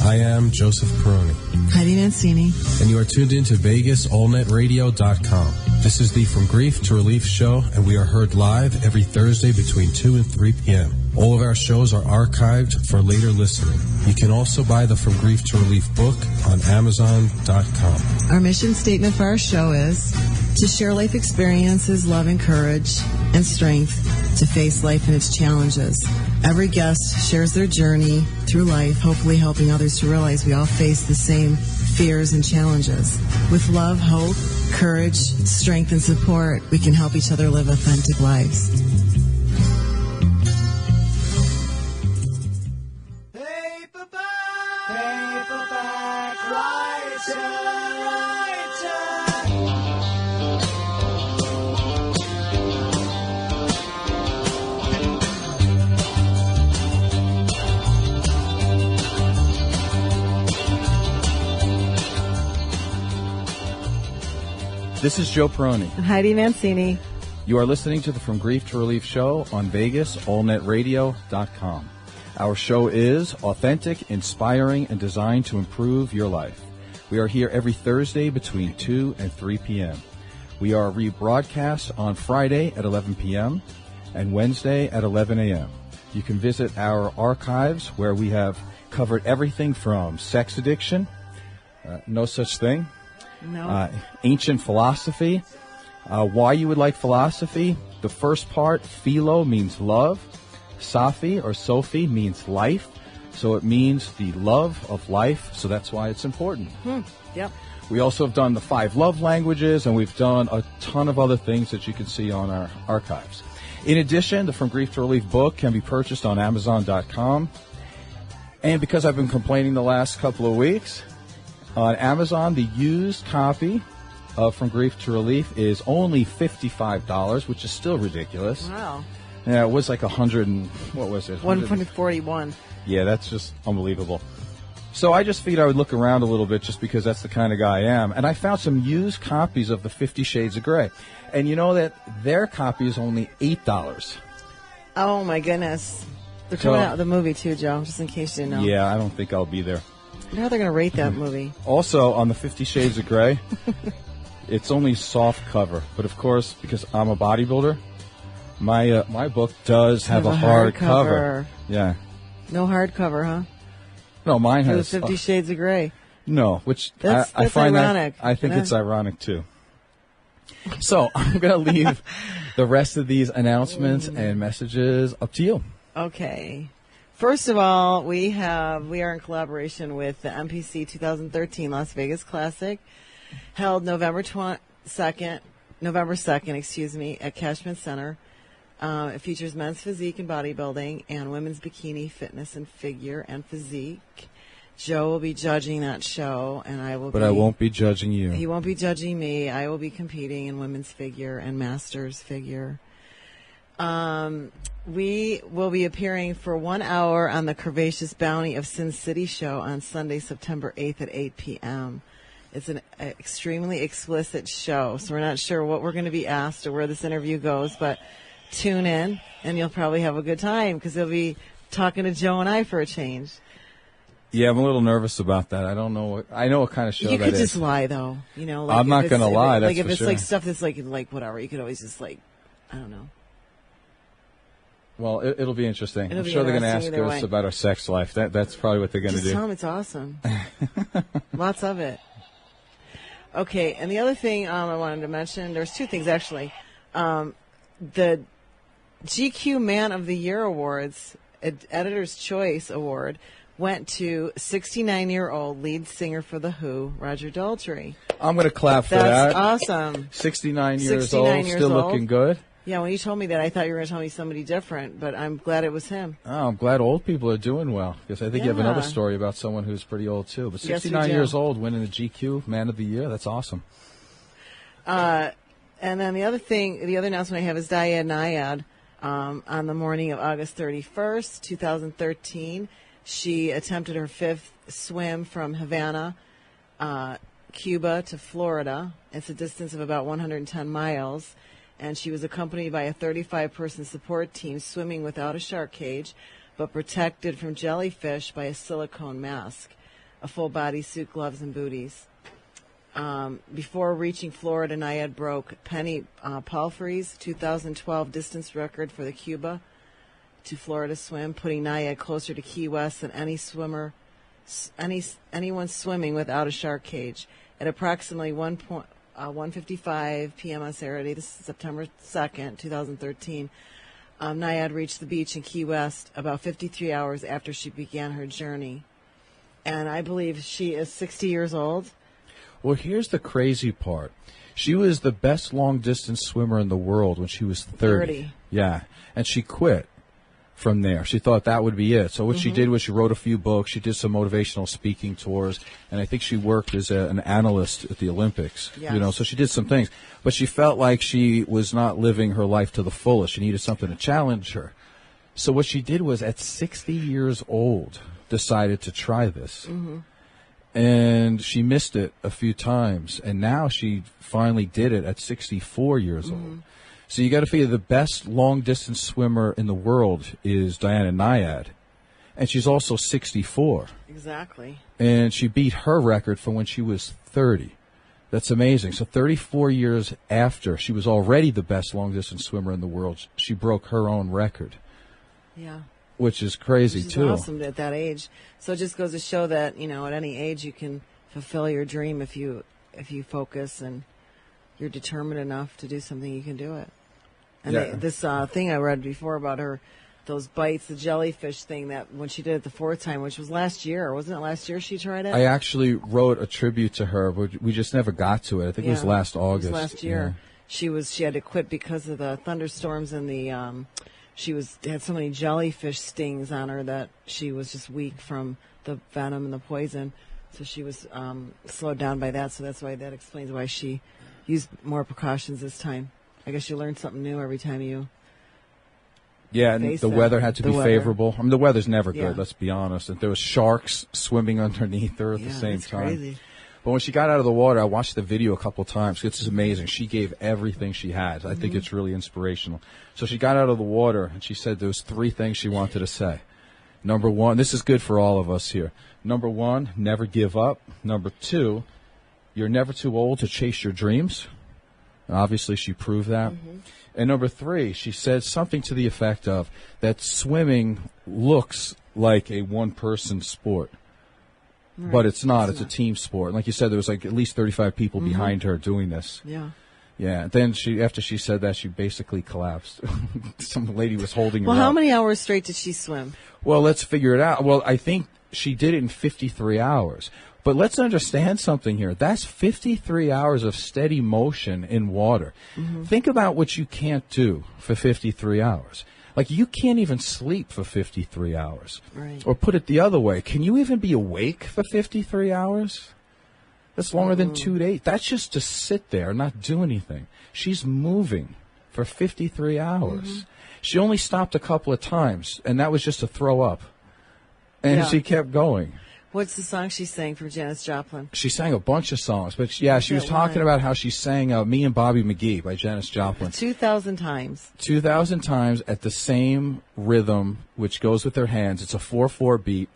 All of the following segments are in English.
I am Joseph Peroni. Heidi Mancini. And you are tuned in to VegasAllNetRadio.com. This is the From Grief to Relief show, and we are heard live every Thursday between 2 and 3 p.m. All of our shows are archived for later listening. You can also buy the From Grief to Relief book on Amazon.com. Our mission statement for our show is to share life experiences, love and courage, and strength to face life and its challenges. Every guest shares their journey through life, hopefully helping others to realize we all face the same fears and challenges. With love, hope, courage, strength, and support, we can help each other live authentic lives. Paperback writer. This is Joe Peroni. And Heidi Mancini. You are listening to the From Grief to Relief show on VegasAllNetRadio.com. Our show is authentic, inspiring, and designed to improve your life. We are here every Thursday between 2 and 3 p.m. We are rebroadcast on Friday at 11 p.m. and Wednesday at 11 a.m. You can visit our archives where we have covered everything from sex addiction, no such thing, ancient philosophy, why you would like philosophy. The first part, philo, means love. Safi or Sophie means life, so it means the love of life, so that's why it's important. Yep. We also have done the 5 love languages, and we've done a ton of other things that you can see on our archives. In addition, the From Grief to Relief book can be purchased on Amazon.com. And because I've been complaining the last couple of weeks, on Amazon, the used copy of From Grief to Relief is only $55, which is still ridiculous. Wow. Yeah, it was like 100 and, what was it? 141. Yeah, that's just unbelievable. So I just figured I would look around a little bit just because that's the kind of guy I am. And I found some used copies of the 50 Shades of Grey. And you know that their copy is only $8. Oh, my goodness. They're coming out with the movie, too, Joe, just in case you didn't know. Yeah, I don't think I'll be there. How they're going to rate that movie? Also, on the 50 Shades of Grey, it's only soft cover. But, of course, because I'm a bodybuilder, my book does have a hard cover. Yeah. No hardcover, huh? No, mine has. For the 50 Shades of Grey. No, which that's I find ironic. I think it's ironic, too. So I'm going to leave the rest of these announcements and messages up to you. Okay. First of all, we are in collaboration with the MPC 2013 Las Vegas Classic, held November 2nd, at Cashman Center. It features men's physique and bodybuilding and women's bikini, fitness, and figure and physique. Joe will be judging that show, and I will. But I won't be judging you. He won't be judging me. I will be competing in women's figure and masters figure. We will be appearing for 1 hour on the Curvaceous Bounty of Sin City show on Sunday, September 8th at 8 p.m. It's an extremely explicit show, so we're not sure what we're going to be asked or where this interview goes, but tune in, and you'll probably have a good time because they'll be talking to Joe and I for a change. Yeah, I'm a little nervous about that. I don't know I know what kind of show that is. You could just lie, though. You know, like I'm not going to lie, that's if for it's sure. like stuff that's like whatever, you could always just I don't know. Well, it'll be interesting. It'll I'm be sure they're going to ask interesting either us way. about our sex life. That's probably what they're going to do. Just tell them it's awesome. Lots of it. Okay, and the other thing I wanted to mention, there's 2 things actually. The GQ Man of the Year Awards, Editor's Choice Award, went to 69-year-old lead singer for The Who, Roger Daltrey. I'm going to clap for That's that. awesome. 69 years 69 old, years still old. looking good. Yeah, when you told me that, I thought you were going to tell me somebody different, but I'm glad it was him. Oh, I'm glad old people are doing well, because I think you have another Yeah. story about someone who's pretty old, too. But Yes, 69 we do. years old, winning the GQ Man of the Year, that's awesome. And then the other announcement I have is Dyad Nyad. On the morning of August 31st, 2013, she attempted her 5th swim from Havana, Cuba to Florida. It's a distance of about 110 miles. And she was accompanied by a 35-person support team swimming without a shark cage, but protected from jellyfish by a silicone mask. a full body suit, gloves, and booties. Before reaching Florida, Naiad broke Penny Palfrey's 2012 distance record for the Cuba to Florida swim, putting Naiad closer to Key West than anyone swimming without a shark cage. At approximately 1:55 p.m. on Saturday, this is September 2nd, 2013, Naiad reached the beach in Key West about 53 hours after she began her journey. And I believe she is 60 years old. Well, here's the crazy part. She was the best long-distance swimmer in the world when she was 30. Yeah, and she quit from there. She thought that would be it. So what she did was she wrote a few books. She did some motivational speaking tours, and I think she worked as an analyst at the Olympics. Yes. You know, so she did some things. But she felt like she was not living her life to the fullest. She needed something to challenge her. So what she did was, at 60 years old, decided to try this. And she missed it a few times, and now she finally did it at 64 years old. So you got to figure the best long-distance swimmer in the world is Diana Naiad, and she's also 64. Exactly. And she beat her record from when she was 30. That's amazing. So 34 years after she was already the best long-distance swimmer in the world, she broke her own record. Yeah. Which is crazy, Which is too. awesome at that age. So it just goes to show that, you know, at any age you can fulfill your dream if you focus and you're determined enough to do something, you can do it. And this thing I read before about her, those bites, the jellyfish thing, that when she did it the fourth time, which was last year, wasn't it last year she tried it? I actually wrote a tribute to her, but we just never got to it. I think it was last August. It was last year. Yeah. She had to quit because of the thunderstorms and the had so many jellyfish stings on her that she was just weak from the venom and the poison. So she was slowed down by that. So that's why that explains why she used more precautions this time. I guess you learn something new every time you. Yeah, and the weather had to be favorable. I mean, the weather's never good, Yeah. let's be honest. And there was sharks swimming underneath her at the same that's time. Crazy. But when she got out of the water, I watched the video a couple of times. It's amazing. She gave everything she had. I think it's really inspirational. So she got out of the water, and she said there was 3 things she wanted to say. Number 1, this is good for all of us here. Number 1, never give up. Number 2, you're never too old to chase your dreams. And obviously, she proved that. And number 3, she said something to the effect of that swimming looks like a one-person sport. Right. But it's not. It's a team sport. And like you said, there was like at least 35 people behind her doing this. Yeah. Yeah. Then after she said that, she basically collapsed. Some lady was holding her Well, how up. many hours straight did she swim? Well, let's figure it out. Well, I think she did it in 53 hours. But let's understand something here. That's 53 hours of steady motion in water. Think about what you can't do for 53 hours. Like, you can't even sleep for 53 hours. Right. Or put it the other way, can you even be awake for 53 hours? That's longer than 2 days. That's just to sit there and not do anything. She's moving for 53 hours. She only stopped a couple of times, and that was just to throw up. And she kept going. What's the song she sang for Janis Joplin? She sang a bunch of songs, but she was talking about how she sang Me and Bobby McGee by Janis Joplin. 2,000 times. 2,000 times at the same rhythm, which goes with her hands. It's a 4/4 beat,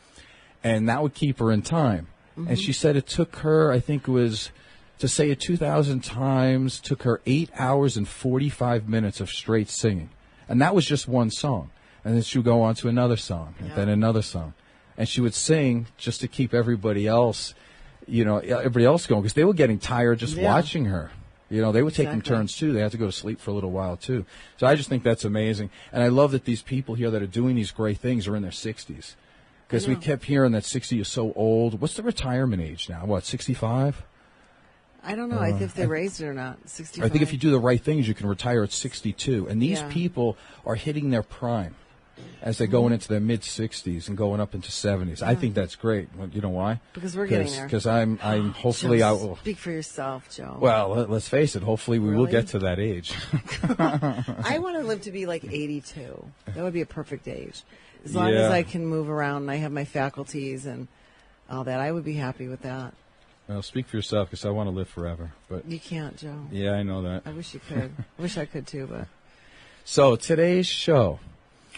and that would keep her in time. And she said it took her, I think it was, to say it 2,000 times, took her 8 hours and 45 minutes of straight singing. And that was just one song. And then she would go on to another song, and then another song. And she would sing just to keep everybody else going, because they were getting tired just watching her. You know, they were taking turns, too. They had to go to sleep for a little while, too. So I just think that's amazing. And I love that these people here that are doing these great things are in their 60s. Because we kept hearing that 60 is so old. What's the retirement age now? What, 65? I don't know if they raised it or not. 65. I think if you do the right things, you can retire at 62. And these people are hitting their prime as they're going into their mid-60s and going up into 70s. I think that's great. You know why? Because we're getting there. Because I'm hopefully I will. Speak for yourself, Joe. Well, let's face it. Hopefully we will get to that age. I want to live to be like 82. That would be a perfect age. As long as I can move around and I have my faculties and all that, I would be happy with that. Well, speak for yourself, because I want to live forever. But you can't, Joe. Yeah, I know that. I wish you could. I wish I could too, but. So today's show,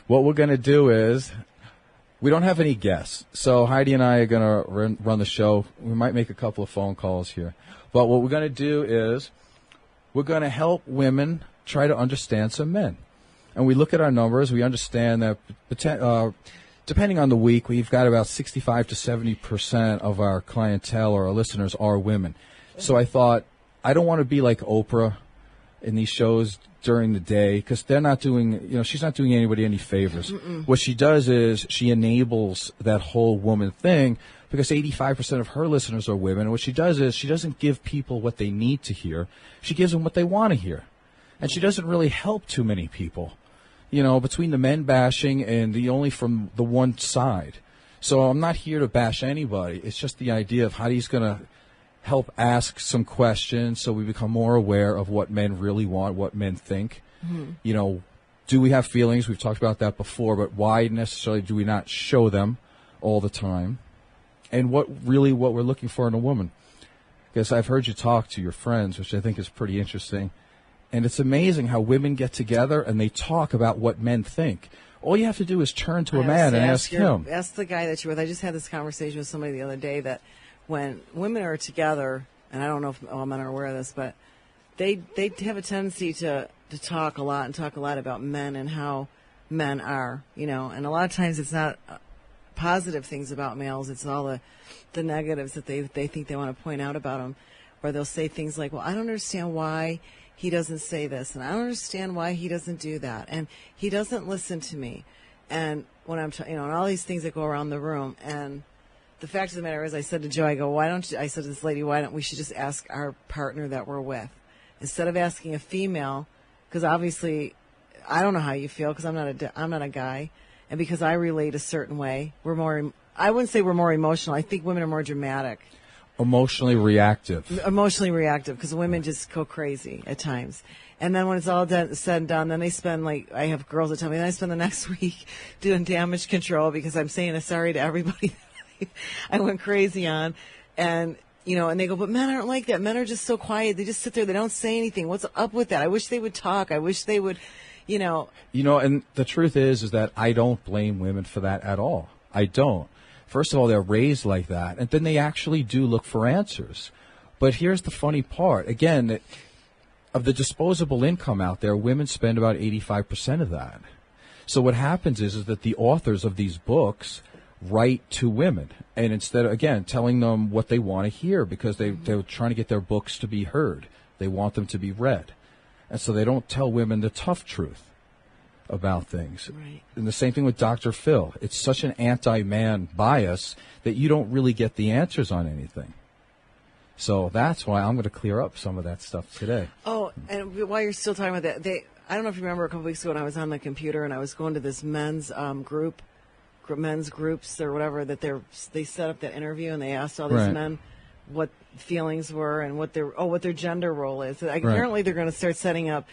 what we're going to do is, We don't have any guests, so Heidi and I are going to run the show. We might make a couple of phone calls here. But what we're going to do is we're going to help women try to understand some men. And we look at our numbers. We understand that depending on the week, we've got about 65 to 70% of our clientele or our listeners are women. So I thought, I don't want to be like Oprah in these shows during the day, because they're not doing, she's not doing anybody any favors. What she does is she enables that whole woman thing, because 85% of her listeners are women. And what she does is she doesn't give people what they need to hear. She gives them what they want to hear. And she doesn't really help too many people, between the men bashing and only from the one side. So I'm not here to bash anybody. It's just the idea of Heidi's going to help ask some questions so we become more aware of what men really want, what men think. Do we have feelings? We've talked about that before, but why necessarily do we not show them all the time? And what we're looking for in a woman. Because I've heard you talk to your friends, which I think is pretty interesting. And it's amazing how women get together and they talk about what men think. All you have to do is turn to a man and ask him. Ask the guy that you're with. I just had this conversation with somebody the other day that when women are together, and I don't know if all men are aware of this, but they have a tendency to talk a lot about men and how men are, and a lot of times it's not positive things about males. It's all the negatives that they think they want to point out about them, or they'll say things like, well, I don't understand why he doesn't say this, and I don't understand why he doesn't do that, and he doesn't listen to me, and when I'm, and all these things that go around the room. And the fact of the matter is, I said to Joe, I said to this lady, why don't we should just ask our partner that we're with instead of asking a female, because obviously I don't know how you feel, because I'm not a guy, and because I relate a certain way. I wouldn't say we're more emotional. I think women are more dramatic. Emotionally reactive, because women just go crazy at times. And then when it's all said and done, then they spend, I have girls that tell me, then I spend the next week doing damage control because I'm saying a sorry to everybody that I went crazy on. And, and they go, but men aren't like that. Men are just so quiet. They just sit there. They don't say anything. What's up with that? I wish they would talk. I wish they would, and the truth is that I don't blame women for that at all. I don't. First of all, they're raised like that, and then they actually do look for answers. But here's the funny part. Again, of the disposable income out there, women spend about 85% of that. So what happens is that the authors of these books write to women, and instead of, again, telling them what they want to hear, because they're trying to get their books to be heard. They want them to be read. And so they don't tell women the tough truth about things. Right. And the same thing with Dr. Phil. It's such an anti-man bias that you don't really get the answers on anything. So that's why I'm going to clear up some of that stuff today. Oh, and while you're still talking about that, I don't know if you remember a couple weeks ago when I was on the computer and I was going to this men's men's groups or whatever, that they set up that interview and they asked all these men what feelings were and what their gender role is. Apparently they're going to start setting up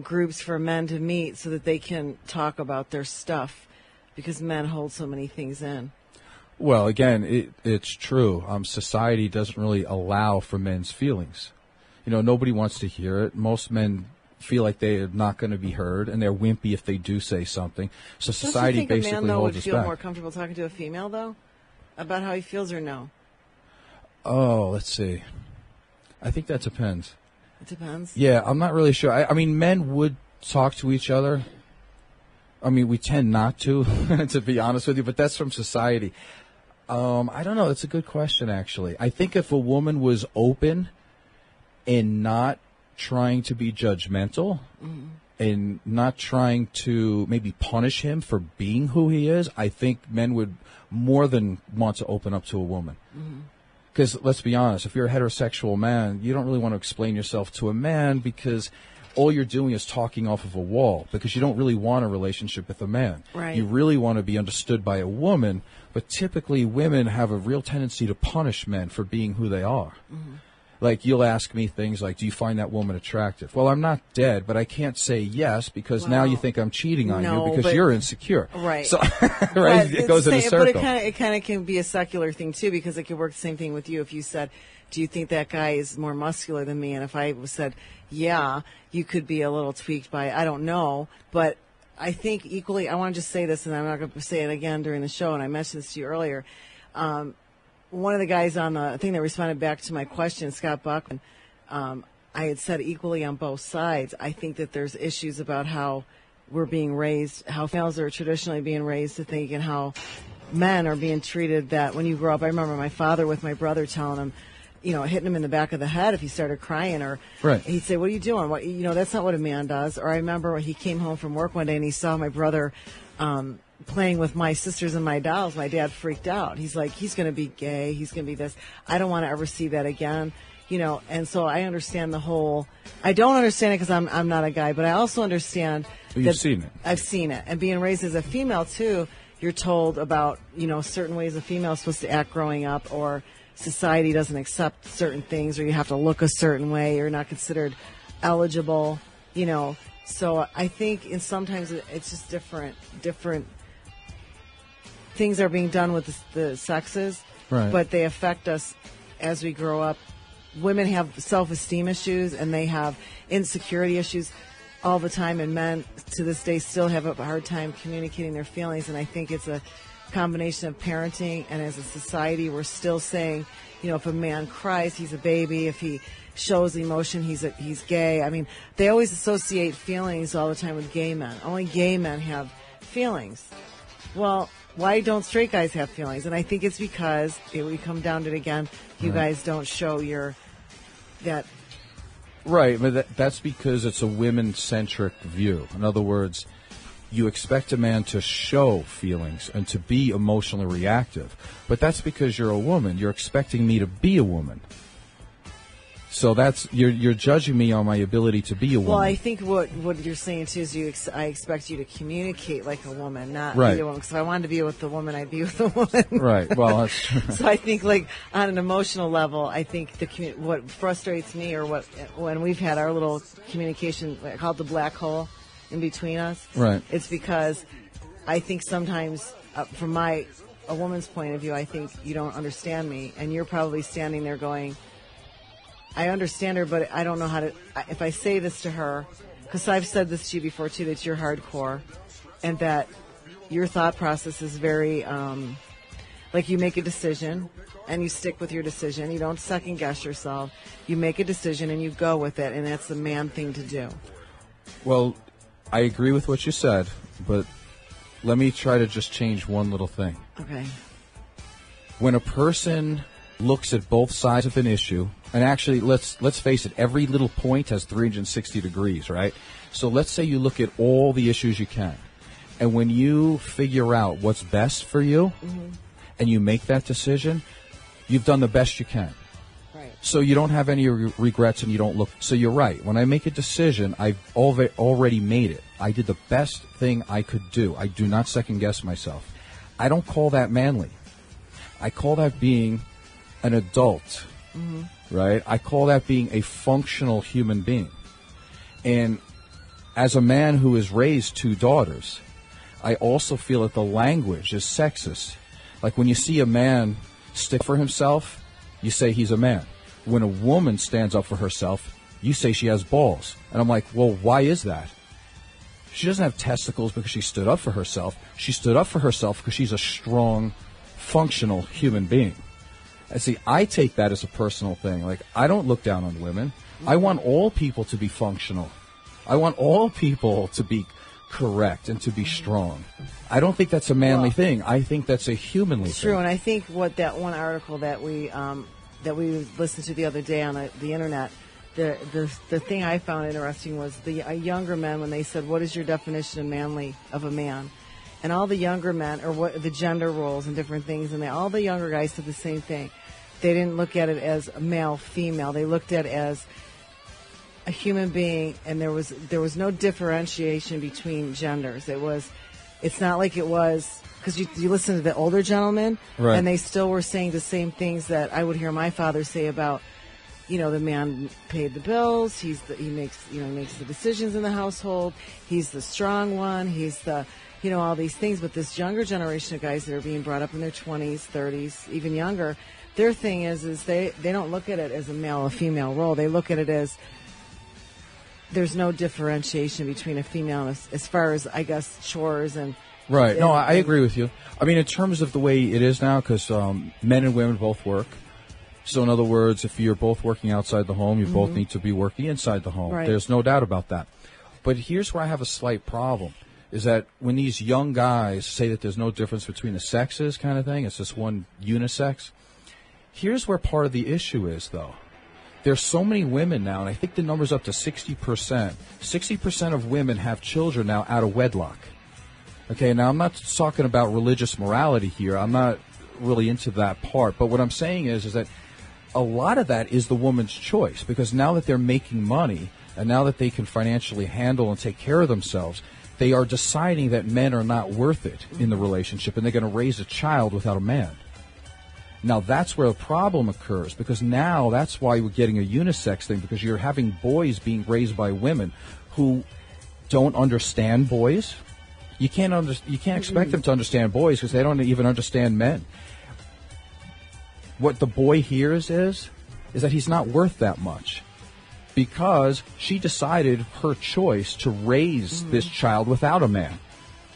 groups for men to meet so that they can talk about their stuff, because men hold so many things in. Well, again, it's true. Society doesn't really allow for men's feelings. Nobody wants to hear it. Most men feel like they're not going to be heard, and they're wimpy if they do say something. So society basically holds us back. Don't you think a man, though, would feel more comfortable talking to a female, though, about how he feels, or no? Oh, let's see. I think that depends. It depends? Yeah, I'm not really sure. I mean, men would talk to each other. I mean, we tend not to, to be honest with you, but that's from society. I don't know. That's a good question, actually. I think if a woman was open and not trying to be judgmental and not trying to maybe punish him for being who he is, I think men would more than want to open up to a woman. Because let's be honest, if you're a heterosexual man, you don't really want to explain yourself to a man, because all you're doing is talking off of a wall, because you don't really want a relationship with a man. Right. You really want to be understood by a woman, but typically women have a real tendency to punish men for being who they are. Like, you'll ask me things like, do you find that woman attractive? Well, I'm not dead, but I can't say yes, because now you think I'm cheating on you because you're insecure. Right. So, right, it goes in a circle. But it kind of can be a secular thing, too, because it could work the same thing with you. If you said, do you think that guy is more muscular than me? And if I said, yeah, you could be a little tweaked by, I don't know, but I think equally, I want to just say this, and I'm not going to say it again during the show, and I mentioned this to you earlier. One of the guys on the thing that responded back to my question, Scott Buckman, I had said equally on both sides. I think that there's issues about how we're being raised, how females are traditionally being raised to think, and how men are being treated, that when you grow up, I remember my father with my brother telling him, hitting him in the back of the head if he started crying, or Right. he'd say, "What are you doing? That's not what a man does." Or I remember when he came home from work one day and he saw my brother playing with my sisters and my dolls. My dad freaked out. He's like, "He's going to be gay. He's going to be this. I don't want to ever see that again." And so I understand the whole. I don't understand it because I'm not a guy, but I also understand. You've seen it. I've seen it, and being raised as a female too. You're told about certain ways a female is supposed to act growing up, or society doesn't accept certain things, or you have to look a certain way, you're not considered eligible, So I think sometimes it's just different things are being done with the sexes, right. But they affect us as we grow up. Women have self-esteem issues, and they have insecurity issues all the time, and men to this day still have a hard time communicating their feelings, and I think it's a combination of parenting, and as a society we're still saying, if a man cries, he's a baby. If he shows emotion, he's gay. I mean, they always associate feelings all the time with gay men. Only gay men have feelings. Well, why don't straight guys have feelings? And I think it's because, we come down to it again, you guys don't show that. Right, but that's because it's a women-centric view. In other words, you expect a man to show feelings and to be emotionally reactive. But that's because you're a woman. You're expecting me to be a woman. So that's you're judging me on my ability to be a woman. Well, I think what you're saying too is I expect you to communicate like a woman, not right. be a woman. Because if I wanted to be with a woman, I'd be with a woman. Right. Well, that's true. So I think, like, on an emotional level, I think what frustrates me, or when we've had our little communication, called the black hole in between us, right? It's because I think sometimes, from a woman's point of view, I think you don't understand me, and you're probably standing there going, I understand her, but I don't know how to. If I say this to her, because I've said this to you before too, that you're hardcore, and that your thought process is very, like, you make a decision and you stick with your decision. You don't second guess yourself. You make a decision and you go with it, and that's the man thing to do. Well, I agree with what you said, but let me try to just change one little thing. Okay. When a person looks at both sides of an issue, and actually, let's face it, every little point has 360 degrees, right? So let's say you look at all the issues you can, and when you figure out what's best for you, and you make that decision, you've done the best you can. Right. So you don't have any regrets, and you don't look. So you're right. When I make a decision, I've already made it. I did the best thing I could do. I do not second guess myself. I don't call that manly. I call that being an adult, right? I call that being a functional human being. And as a man who has raised two daughters, I also feel that the language is sexist. Like, when you see a man stick for himself, you say he's a man. When a woman stands up for herself, you say she has balls. And I'm like, well, why is that? She doesn't have testicles because she stood up for herself. She stood up for herself because she's a strong, functional human being. And see, I take that as a personal thing. Like, I don't look down on women. I want all people to be functional. I want all people to be correct and to be strong. I don't think that's a manly thing. I think that's a humanly thing. True, and I think what that one article that we listened to the other day on the internet, the thing I found interesting was the younger men, when they said, "What is your definition of a man?" And all the younger men, or what the gender roles and different things, and all the younger guys said the same thing. They didn't look at it as a male, female. They looked at it as a human being, and there was no differentiation between genders. It's not like it was, because you listen to the older gentlemen, right, and they still were saying the same things that I would hear my father say about, the man paid the bills. He makes the decisions in the household. He's the strong one. He's the all these things. But this younger generation of guys that are being brought up in their 20s, 30s, even younger, their thing is they don't look at it as a male or female role. They look at it as there's no differentiation between a female as far as, I guess, chores and. Right. No, I agree with you. I mean, in terms of the way it is now, because men and women both work. So, in other words, if you're both working outside the home, you both need to be working inside the home. Right. There's no doubt about that. But here's where I have a slight problem, is that when these young guys say that there's no difference between the sexes kind of thing, it's just one unisex, here's where part of the issue is, though. There's so many women now, and I think the number's up to 60%. 60% of women have children now out of wedlock. Okay, now I'm not talking about religious morality here. I'm not really into that part. But what I'm saying is that a lot of that is the woman's choice, because now that they're making money and now that they can financially handle and take care of themselves, they are deciding that men are not worth it in the relationship, and they're going to raise a child without a man. Now, that's where the problem occurs, because now that's why we're getting a unisex thing, because you're having boys being raised by women who don't understand boys. You can't expect them to understand boys because they don't even understand men. What the boy hears is that he's not worth that much, because she decided her choice to raise this child without a man.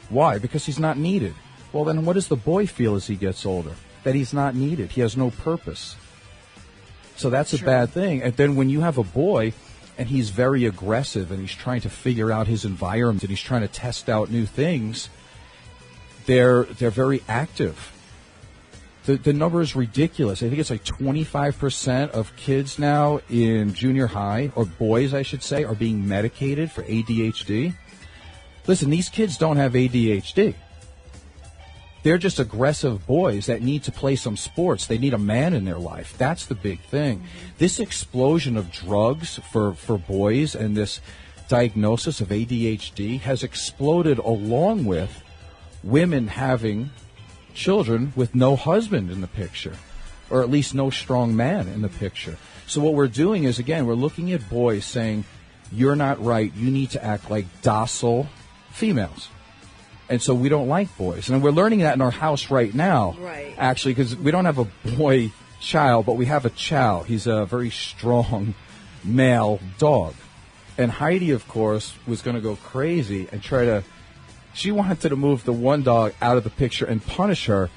Why? Because he's not needed. Well, then what does the boy feel as he gets older? That he's not needed. He has no purpose. So that's a bad thing. And then when you have a boy and he's very aggressive and he's trying to figure out his environment and he's trying to test out new things, they're very active. The number is ridiculous. I think it's like 25% of kids now in junior high, or boys I should say, are being medicated for ADHD. Listen, these kids don't have ADHD. They're just aggressive boys that need to play some sports. They need a man in their life. That's the big thing. This explosion of drugs for boys and this diagnosis of ADHD has exploded along with women having children with no husband in the picture, or at least no strong man in the picture. So what we're doing is, again, we're looking at boys saying, you're not right. You need to act like docile females. And so we don't like boys. And we're learning that in our house right now, actually, because we don't have a boy child, but we have a chow. He's a very strong male dog. And Heidi, of course, was going to go crazy and she wanted to move the one dog out of the picture and punish her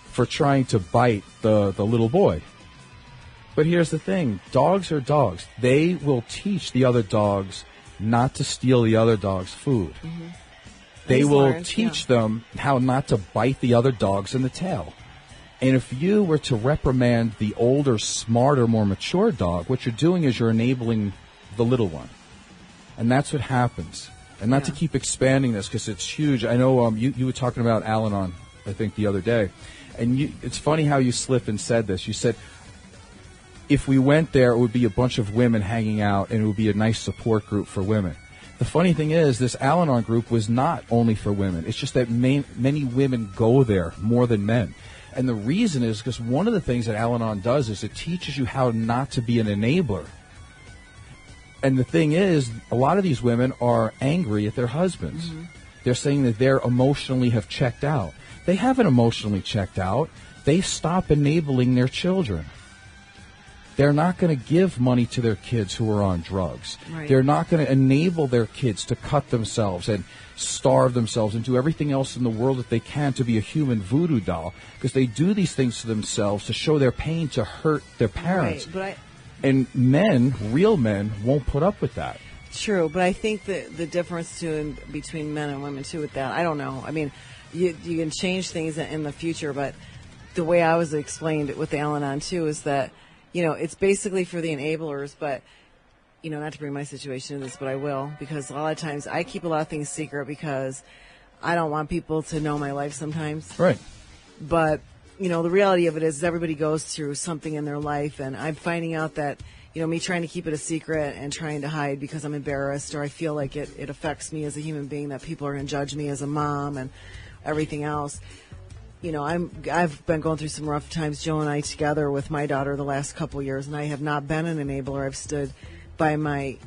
for trying to bite the little boy. But here's the thing. Dogs are dogs. They will teach the other dogs not to steal the other dog's food. Mm-hmm. They will teach them how not to bite the other dogs in the tail. And if you were to reprimand the older, smarter, more mature dog, what you're doing is you're enabling the little one. And that's what happens. And not to keep expanding this because it's huge. I know you were talking about Al-Anon, I think, the other day. And it's funny how you slipped and said this. You said, if we went there, it would be a bunch of women hanging out, and it would be a nice support group for women. The funny thing is, this Al-Anon group was not only for women. It's just that many women go there more than men. And the reason is because one of the things that Al-Anon does is it teaches you how not to be an enabler. And the thing is, a lot of these women are angry at their husbands. Mm-hmm. They're saying that they're emotionally have checked out. They haven't emotionally checked out. They stop enabling their children. They're not going to give money to their kids who are on drugs. Right. They're not going to enable their kids to cut themselves and starve themselves and do everything else in the world that they can to be a human voodoo doll, because they do these things to themselves to show their pain, to hurt their parents. Right, and men, real men, won't put up with that. True, but I think that the difference between men and women, too, with that, I don't know. I mean, you can change things in the future, but the way I was explained it with the Al-Anon, too, is that, you know, it's basically for the enablers, but, you know, not to bring my situation into this, but I will, because a lot of times I keep a lot of things secret because I don't want people to know my life sometimes. Right. But, you know, the reality of it is everybody goes through something in their life, and I'm finding out that, you know, me trying to keep it a secret and trying to hide because I'm embarrassed or I feel like it affects me as a human being, that people are going to judge me as a mom and everything else. You know, I've been going through some rough times, Joe and I together, with my daughter the last couple of years, and I have not been an enabler. I've stood by my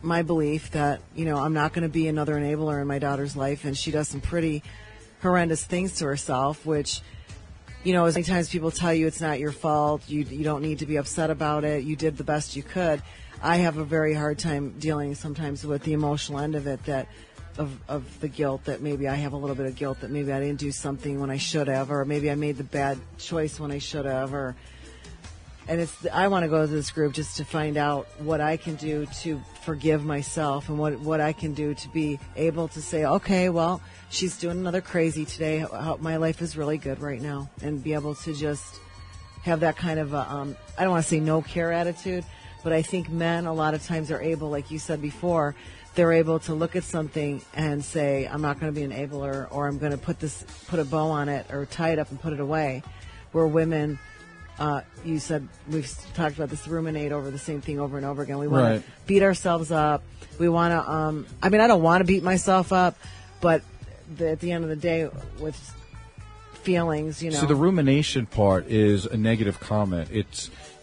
belief that, you know, I'm not going to be another enabler in my daughter's life, and she does some pretty horrendous things to herself, which, you know, as many times people tell you it's not your fault, you don't need to be upset about it, you did the best you could. I have a very hard time dealing sometimes with the emotional end of it, that of the guilt, that maybe I have a little bit of guilt that maybe I didn't do something when I should have, or maybe I made the bad choice when I should have, and I want to go to this group just to find out what I can do to forgive myself, and what I can do to be able to say, okay, well, she's doing another crazy today. My life is really good right now, and be able to just have that kind of I don't want to say no care attitude, but I think men a lot of times are able, like you said before, they're able to look at something and say, I'm not going to be an enabler, or I'm going to put a bow on it, or tie it up and put it away. Where women, you said, we've talked about this, ruminate over the same thing over and over again. We want to beat ourselves up. We want to, I don't want to beat myself up, but at the end of the day, with feelings, See, the rumination part is a negative comment.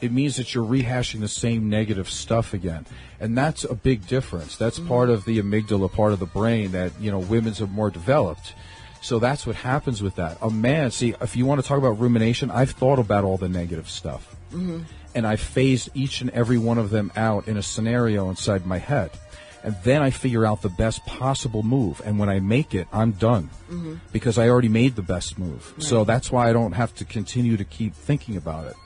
It means that you're rehashing the same negative stuff again. And that's a big difference. That's part of the amygdala, part of the brain that, women's are more developed. So that's what happens with that. A man, see, if you want to talk about rumination, I've thought about all the negative stuff. And I've phased each and every one of them out in a scenario inside my head. And then I figure out the best possible move. And when I make it, I'm done. Because I already made the best move. Right. So that's why I don't have to continue to keep thinking about it.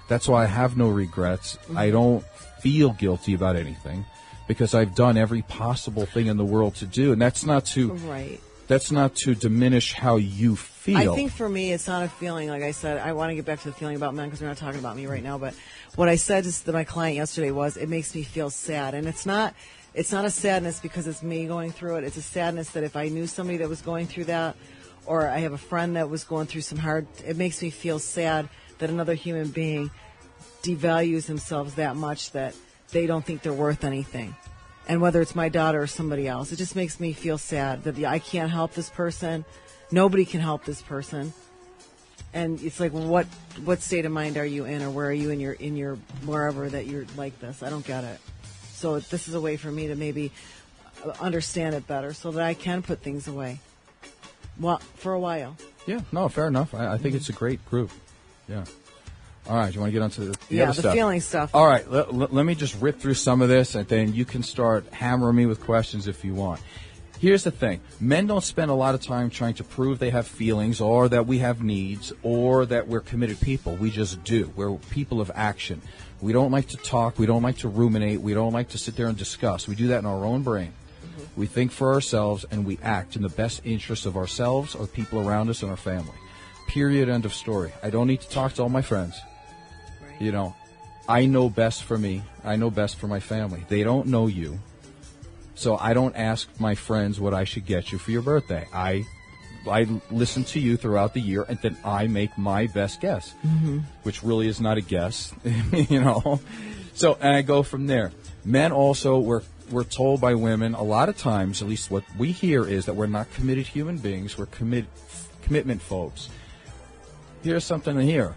That's why I have no regrets. I don't feel guilty about anything, because I've done every possible thing in the world to do. And that's not to diminish how you feel. I think for me, it's not a feeling. Like I said, I want to get back to the feeling about men, because we're not talking about me right now. But what I said to my client yesterday was, it makes me feel sad. And it's not a sadness because it's me going through it. It's a sadness that if I knew somebody that was going through that, or I have a friend that was going through it makes me feel sad that another human being devalues themselves that much that they don't think they're worth anything. And whether it's my daughter or somebody else, it just makes me feel sad that I can't help this person. Nobody can help this person. And it's like, what state of mind are you in, or where are you in your wherever that you're like this? I don't get it. So this is a way for me to maybe understand it better, so that I can put things away. Well, for a while. Yeah, no, fair enough. I think it's a great group. Yeah. All right, you want to get on to the other stuff? Yeah, the feeling stuff. All right, let me just rip through some of this, and then you can start hammering me with questions if you want. Here's the thing. Men don't spend a lot of time trying to prove they have feelings, or that we have needs, or that we're committed people. We just do. We're people of action. We don't like to talk. We don't like to ruminate. We don't like to sit there and discuss. We do that in our own brain. We think for ourselves, and we act in the best interest of ourselves, or people around us, and our family. Period, end of story. I don't need to talk to all my friends. I know best for me. I know best for my family. They don't know you. So I don't ask my friends what I should get you for your birthday. I listen to you throughout the year, and then I make my best guess, which really is not a guess, So, and I go from there. Men also, we're told by women a lot of times, at least what we hear, is that we're not committed human beings. We're commitment folks. Here's something to hear.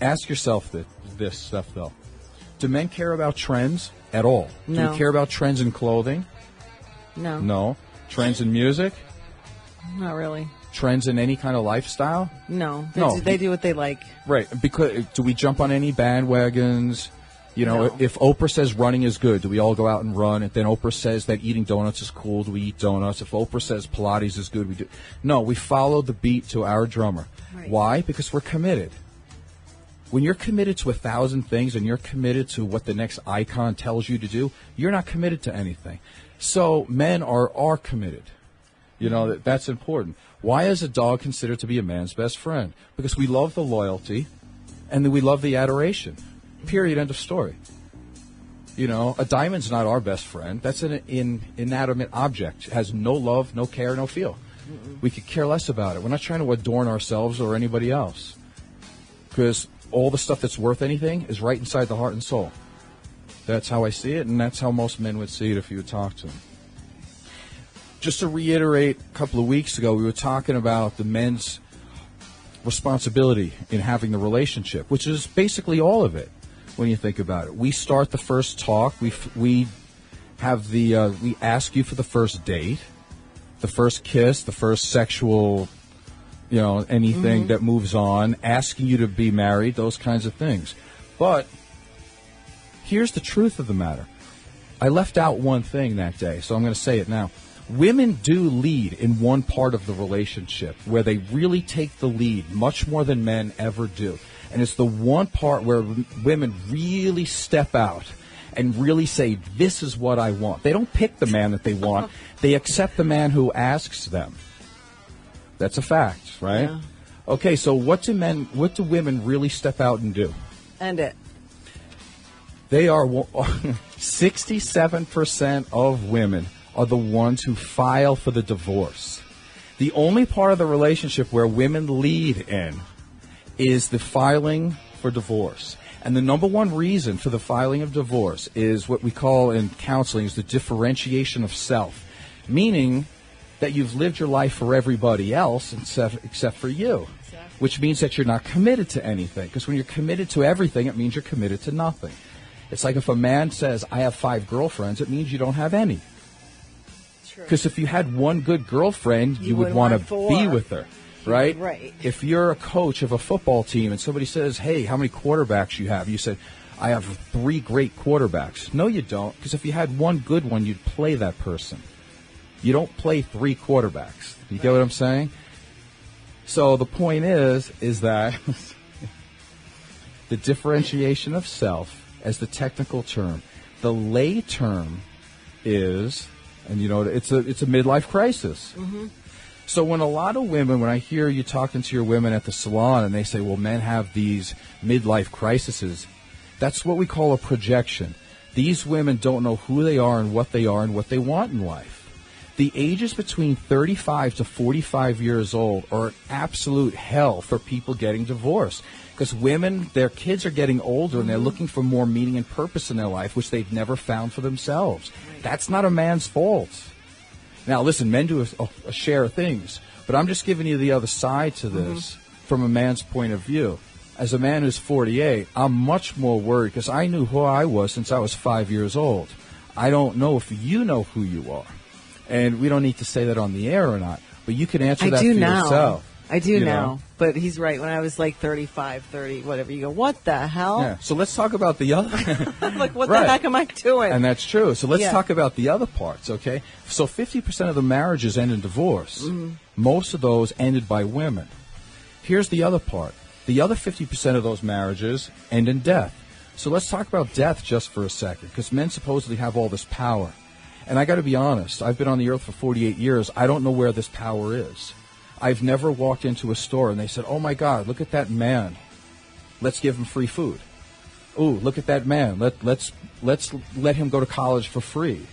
Ask yourself this stuff, though. Do men care about trends at all? No. Do you care about trends in clothing? No. No. Trends in music? Not really. Trends in any kind of lifestyle? No. No. They do what they like. Right. Because do we jump on any bandwagons? No. If Oprah says running is good, do we all go out and run? If then Oprah says that eating donuts is cool, do we eat donuts? If Oprah says Pilates is good, we do. No, we follow the beat to our drummer. Right. Why? Because we're committed. When you're committed to 1,000 things, and you're committed to what the next icon tells you to do, you're not committed to anything. So men are committed. That's important. Why is a dog considered to be a man's best friend? Because we love the loyalty, and then we love the adoration. Period, end of story. A diamond's not our best friend. That's an inanimate object. It has no love, no care, no feel. We could care less about it. We're not trying to adorn ourselves or anybody else. Because all the stuff that's worth anything is right inside the heart and soul. That's how I see it, and that's how most men would see it if you would talk to them. Just to reiterate, a couple of weeks ago, we were talking about the men's responsibility in having the relationship, which is basically all of it when you think about it. We start the first talk. We ask you for the first date, the first kiss, the first sexual anything that moves on, asking you to be married, those kinds of things. But Here's the truth of the matter. I left out one thing that day, so I'm going to say it now. Women do lead in one part of the relationship where they really take the lead much more than men ever do. And it's the one part where women really step out and really say, this is what I want. They don't pick the man that they want. They accept the man who asks them. That's a fact, right? Yeah. Okay, so what do women really step out and do? End it. They are 67% of women are the ones who file for the divorce. The only part of the relationship where women lead in is the filing for divorce. And the number one reason for the filing of divorce is what we call in counseling is the differentiation of self, meaning that you've lived your life for everybody else except for you, which means that you're not committed to anything. Because when you're committed to everything, it means you're committed to nothing. It's like if a man says, I have 5 girlfriends, it means you don't have any. Because if you had one good girlfriend, you would want to be with her, right? Right. If you're a coach of a football team and somebody says, hey, how many quarterbacks you have? You said, I have 3 great quarterbacks. No, you don't, because if you had one good one, you'd play that person. You don't play 3 quarterbacks. You get what I'm saying? So the point is that the differentiation of self as the technical term. The lay term is, and you know, it's a midlife crisis. Mm-hmm. So when a lot of women, when I hear you talking to your women at the salon and they say, well, men have these midlife crises, that's what we call a projection. These women don't know who they are and what they want in life. The ages between 35 to 45 years old are an absolute hell for people getting divorced. Because women, their kids are getting older and they're looking for more meaning and purpose in their life, which they've never found for themselves. That's not a man's fault. Now, listen, men do a share of things, but I'm just giving you the other side to this from a man's point of view. As a man who's 48, I'm much more worried because I knew who I was since I was 5 years old. I don't know if you know who you are. And we don't need to say that on the air or not, but you can answer that for yourself. I do now, but he's right. When I was like 35, 30, whatever, you go, what the hell? Yeah. So let's talk about the other. I'm like, what the heck am I doing? And that's true. So let's talk about the other parts, okay? So 50% of the marriages end in divorce. Mm-hmm. Most of those ended by women. Here's the other part. The other 50% of those marriages end in death. So let's talk about death just for a second, because men supposedly have all this power. And I got to be honest, I've been on the earth for 48 years. I don't know where this power is. I've never walked into a store and they said, oh, my God, look at that man. Let's give him free food. Ooh, look at that man. Let's let him go to college for free.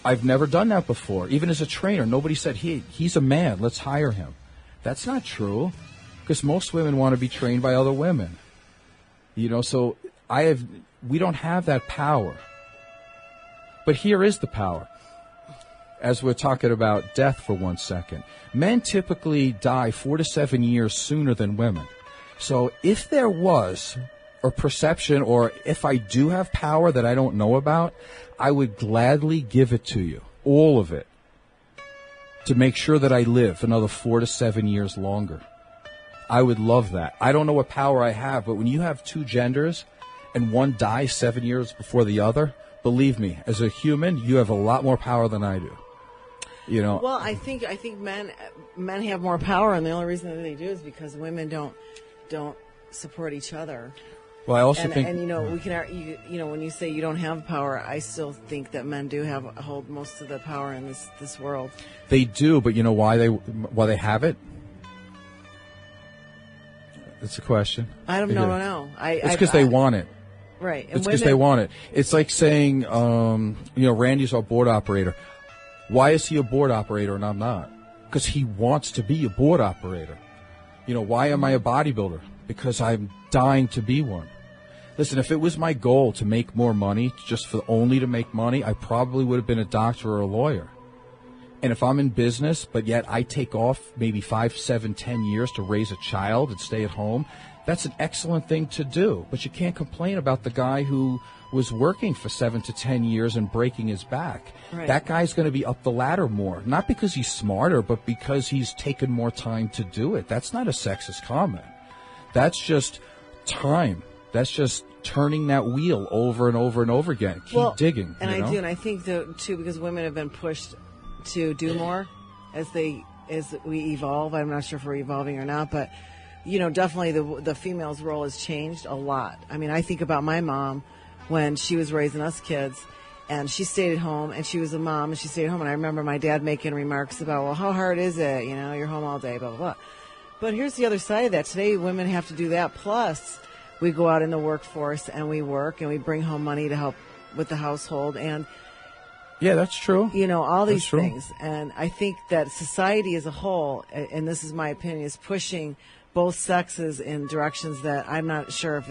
I've never done that before. Even as a trainer, nobody said, he's a man. Let's hire him. That's not true, because most women want to be trained by other women. You know, so we don't have that power. But here is the power. As we're talking about death for 1 second, men typically die 4 to 7 years sooner than women. So if there was a perception, or if I do have power that I don't know about, I would gladly give it to you, all of it, to make sure that I live another 4 to 7 years longer. I would love that. I don't know what power I have, but when you have 2 genders and one dies 7 years before the other, believe me, as a human, you have a lot more power than I do. You know. Well, I think men have more power, and the only reason that they do is because women don't support each other. Well, I also think, and you know, we can, you know, when you say you don't have power, I still think that men do hold most of the power in this world. They do, but you know why they have it? It's a question. I don't know. It's because they want it. Right. It's because they want it. It's like saying, you know, Randy's our board operator. Why is he a board operator and I'm not? Because he wants to be a board operator. You know, why am I a bodybuilder? Because I'm dying to be one. Listen, if it was my goal to make more money, just only to make money, I probably would have been a doctor or a lawyer. And if I'm in business, but yet I take off maybe 5, 7, 10 years to raise a child and stay at home, that's an excellent thing to do. But you can't complain about the guy who was working for 7 to 10 years and breaking his back. Right. That guy's going to be up the ladder more, not because he's smarter, but because he's taken more time to do it. That's not a sexist comment. That's just time. That's just turning that wheel over and over and over again. Keep digging. And you know? I do, and I think too, because women have been pushed to do more as we evolve. I'm not sure if we're evolving or not, but definitely the female's role has changed a lot. I mean, I think about my mom when she was raising us kids, and she stayed at home, and she was a mom, and she stayed at home. And I remember my dad making remarks about, well, how hard is it? You're home all day, blah, blah, blah. But here's the other side of that. Today, women have to do that. Plus, we go out in the workforce, and we work, and we bring home money to help with the household. And yeah, that's true. All these things. And I think that society as a whole, and this is my opinion, is pushing both sexes in directions that I'm not sure if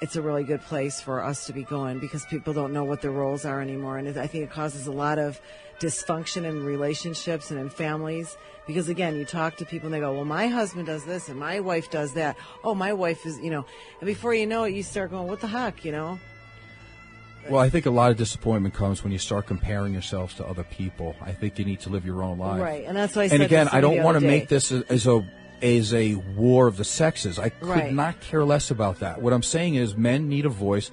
it's a really good place for us to be going, because people don't know what their roles are anymore. And I think it causes a lot of dysfunction in relationships and in families, because again, you talk to people and they go, well, my husband does this and my wife does that. Oh, my wife is, and before you know it, you start going, what the heck, Well, I think a lot of disappointment comes when you start comparing yourselves to other people. I think you need to live your own life. Right, and that's why I said. And again, I don't want to day. make this as a war of the sexes. I could not care less about that. What I'm saying is men need a voice,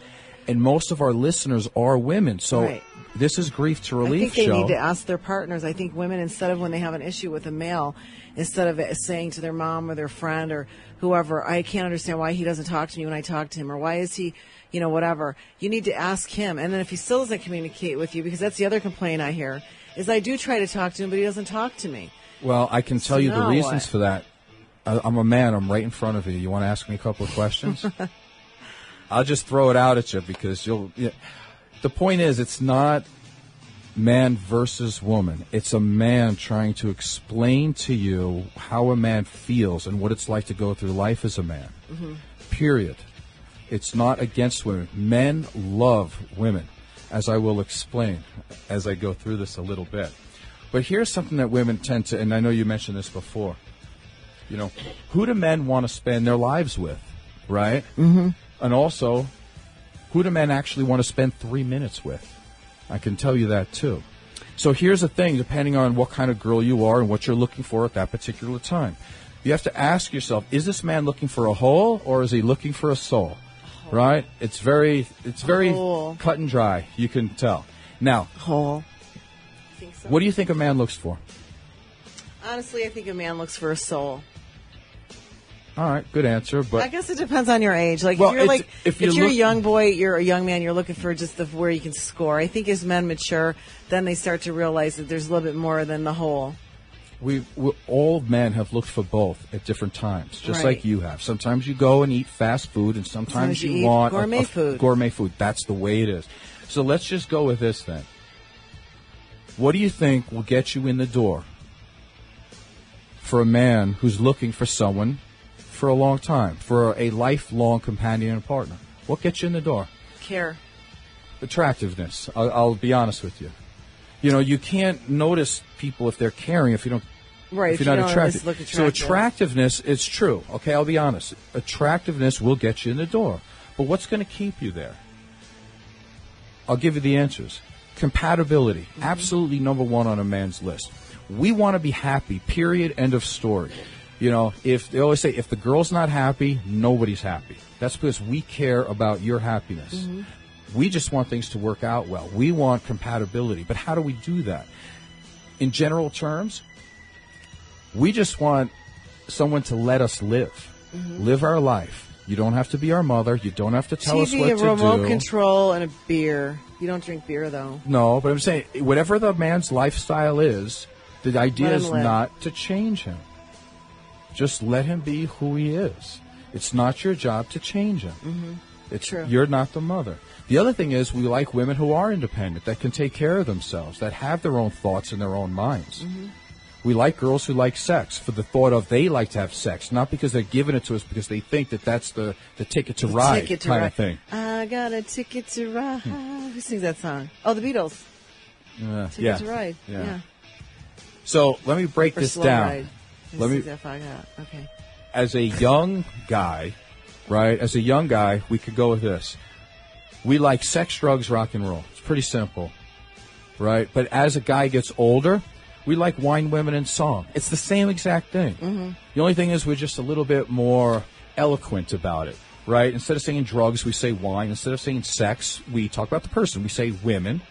and most of our listeners are women. So this is Grief to Relief show. I think they show. need to ask their partners. I think women, instead of when they have an issue with a male, instead of saying to their mom or their friend or whoever, I can't understand why he doesn't talk to me when I talk to him, or why is he, whatever. You need to ask him. And then if he still doesn't communicate with you, because that's the other complaint I hear, is I do try to talk to him, but he doesn't talk to me. Well, I can tell you the reasons for that. I'm a man. I'm right in front of you. You want to ask me a couple of questions? I'll just throw it out at you because the point is, it's not man versus woman. It's a man trying to explain to you how a man feels and what it's like to go through life as a man. Mm-hmm. Period. It's not against women. Men love women, as I will explain as I go through this a little bit. But here's something that women tend to, and I know you mentioned this before, who do men want to spend their lives with, right? Mm-hmm. And also, who do men actually want to spend 3 minutes with? I can tell you that, too. So here's the thing, depending on what kind of girl you are and what you're looking for at that particular time. You have to ask yourself, is this man looking for a hole or is he looking for a soul? Right? It's very cut and dry, you can tell. Now, hole. Think so? What do you think a man looks for? Honestly, I think a man looks for a soul. All right, good answer. But I guess it depends on your age. Like, well, if you're a young boy, you're a young man, you're looking for just where you can score. I think as men mature, then they start to realize that there's a little bit more than the whole. We all men have looked for both at different times, just like you have. Sometimes you go and eat fast food, and sometimes you want gourmet food. Gourmet food. That's the way it is. So let's just go with this then. What do you think will get you in the door for a man who's looking for someone for a long time, for a lifelong companion and partner? What gets you in the door? Care. Attractiveness. I'll be honest with you. You can't notice people if they're caring if you don't. Right. If you're not attractive. Look attractive. So attractiveness, it's true. Okay, I'll be honest. Attractiveness will get you in the door. But what's going to keep you there? I'll give you the answers. Compatibility. Mm-hmm. Absolutely number one on a man's list. We want to be happy, period, end of story. If they always say, if the girl's not happy, nobody's happy. That's because we care about your happiness. Mm-hmm. We just want things to work out well. We want compatibility. But how do we do that? In general terms, we just want someone to let us live. Mm-hmm. Live our life. You don't have to be our mother. You don't have to tell us what to do. TV, a remote control, and a beer. You don't drink beer, though. No, but I'm saying, whatever the man's lifestyle is, the idea is not to change him. Just let him be who he is. It's not your job to change him. Mm-hmm. It's true. You're not the mother. The other thing is we like women who are independent, that can take care of themselves, that have their own thoughts and their own minds. Mm-hmm. We like girls who like sex for the thought of they like to have sex, not because they're giving it to us because they think that that's the ticket to ride kind of thing. I got a ticket to ride. Who sings that song? Oh, the Beatles. Ticket to Ride. Yeah. So let me break this down. Ride. Let me. Okay. As a young guy, right? As a young guy, we could go with this. We like sex, drugs, rock and roll. It's pretty simple, right? But as a guy gets older, we like wine, women, and song. It's the same exact thing. Mm-hmm. The only thing is we're just a little bit more eloquent about it. right? Instead of saying drugs, we say wine. Instead of saying sex, we talk about the person. We say women.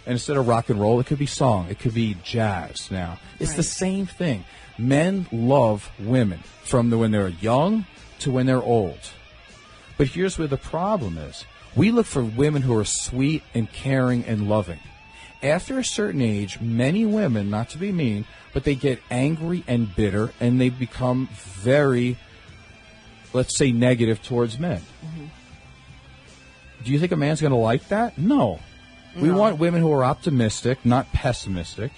And instead of rock and roll, it could be song. It could be jazz now. It's the same thing. Men love women from when they're young to when they're old. But here's where the problem is. We look for women who are sweet and caring and loving. After a certain age, many women, not to be mean, but they get angry and bitter, and they become very, let's say, negative towards men. Mm-hmm. Do you think a man's going to like that? No. We want women who are optimistic, not pessimistic.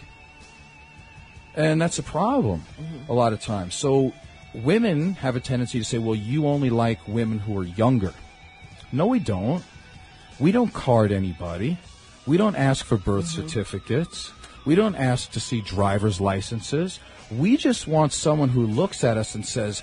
And that's a problem a lot of times. So women have a tendency to say, well, you only like women who are younger. No, we don't. We don't card anybody. We don't ask for birth certificates. We don't ask to see driver's licenses. We just want someone who looks at us and says,